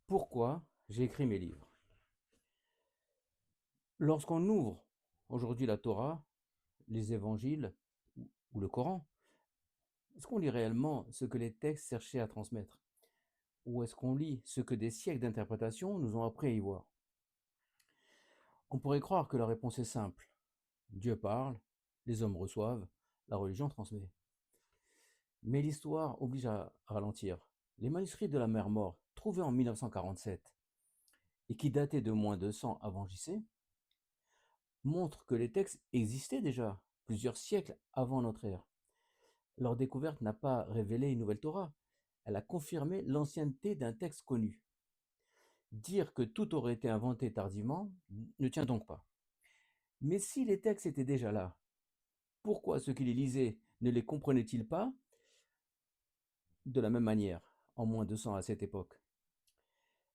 Pourquoi j'ai écrit mes livres? Lorsqu'on ouvre aujourd'hui la Torah, les évangiles ou le Coran, est-ce qu'on lit réellement ce que les textes cherchaient à transmettre? Ou est-ce qu'on lit ce que des siècles d'interprétation nous ont appris à y voir? On pourrait croire que la réponse est simple. Dieu parle, les hommes reçoivent, la religion transmet. Mais l'histoire oblige à ralentir. Les manuscrits de la mer Morte, trouvés en 1947 et qui dataient de moins de 100 avant JC, montrent que les textes existaient déjà plusieurs siècles avant notre ère. Leur découverte n'a pas révélé une nouvelle Torah, elle a confirmé l'ancienneté d'un texte connu. Dire que tout aurait été inventé tardivement ne tient donc pas. Mais si les textes étaient déjà là, pourquoi ceux qui les lisaient ne les comprenaient-ils pas de la même manière, en moins de 100 à cette époque?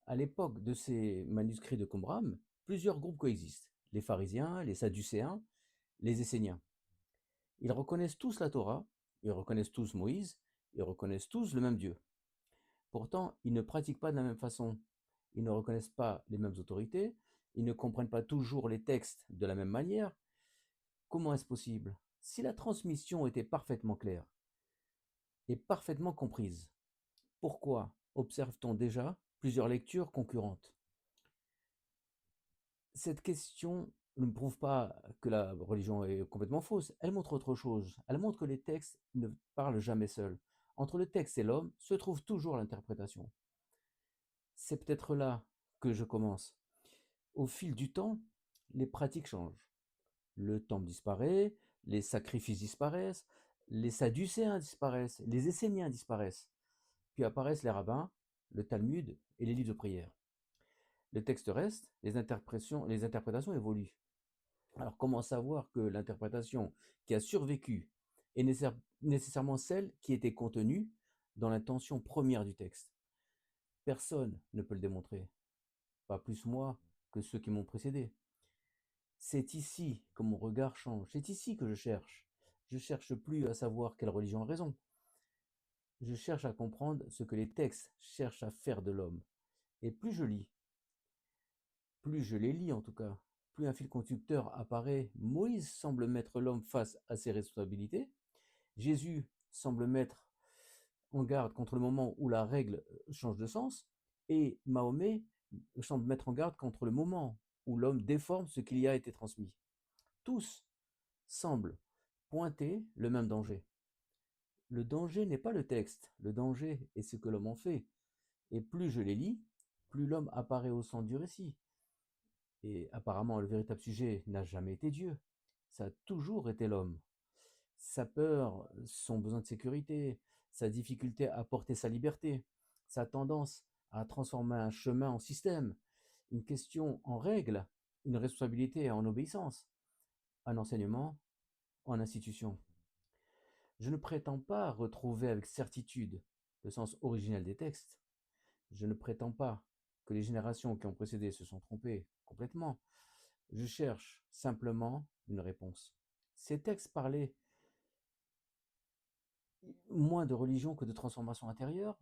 À l'époque de ces manuscrits de Qumran, plusieurs groupes coexistent, les pharisiens, les sadducéens, les esséniens. Ils reconnaissent tous la Torah, ils reconnaissent tous Moïse, ils reconnaissent tous le même Dieu. Pourtant, ils ne pratiquent pas de la même façon. Ils ne reconnaissent pas les mêmes autorités, ils ne comprennent pas toujours les textes de la même manière. Comment est-ce possible? Si la transmission était parfaitement claire et parfaitement comprise, pourquoi observe-t-on déjà plusieurs lectures concurrentes? Cette question ne prouve pas que la religion est complètement fausse, elle montre autre chose. Elle montre que les textes ne parlent jamais seuls. Entre le texte et l'homme se trouve toujours l'interprétation. C'est peut-être là que je commence. Au fil du temps, les pratiques changent. Le temple disparaît, les sacrifices disparaissent, les sadducéens disparaissent, les esséniens disparaissent. Puis apparaissent les rabbins, le Talmud et les livres de prière. Le texte reste, les interprétations évoluent. Alors comment savoir que l'interprétation qui a survécu est nécessairement celle qui était contenue dans l'intention première du texte? Personne ne peut le démontrer, pas plus moi que ceux qui m'ont précédé. C'est ici que mon regard change, c'est ici que je cherche. Je cherche plus à savoir quelle religion a raison, je cherche à comprendre ce que les textes cherchent à faire de l'homme. Et plus je les lis en tout cas, plus un fil conducteur apparaît. Moïse semble mettre l'homme face à ses responsabilités, Jésus semble mettre en garde contre le moment où la règle change de sens, et Mahomet semble mettre en garde contre le moment où l'homme déforme ce qui lui a été transmis. Tous semblent pointer le même danger. Le danger n'est pas le texte, le danger est ce que l'homme en fait. Et plus je les lis, plus l'homme apparaît au centre du récit. Et apparemment, le véritable sujet n'a jamais été Dieu, ça a toujours été l'homme. Sa peur, son besoin de sécurité, sa difficulté à porter sa liberté, sa tendance à transformer un chemin en système, une question en règle, une responsabilité en obéissance, un enseignement en institution. Je ne prétends pas retrouver avec certitude le sens originel des textes. Je ne prétends pas que les générations qui ont précédé se sont trompées complètement. Je cherche simplement une réponse. Ces textes parlaient moins de religion que de transformation intérieure.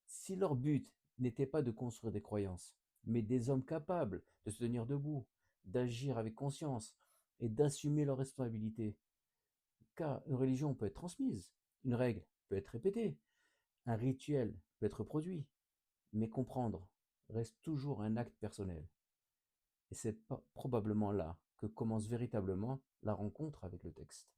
Si leur but n'était pas de construire des croyances, mais des hommes capables de se tenir debout, d'agir avec conscience et d'assumer leurs responsabilités, car une religion peut être transmise, une règle peut être répétée, un rituel peut être produit, mais comprendre reste toujours un acte personnel. Et c'est probablement là que commence véritablement la rencontre avec le texte.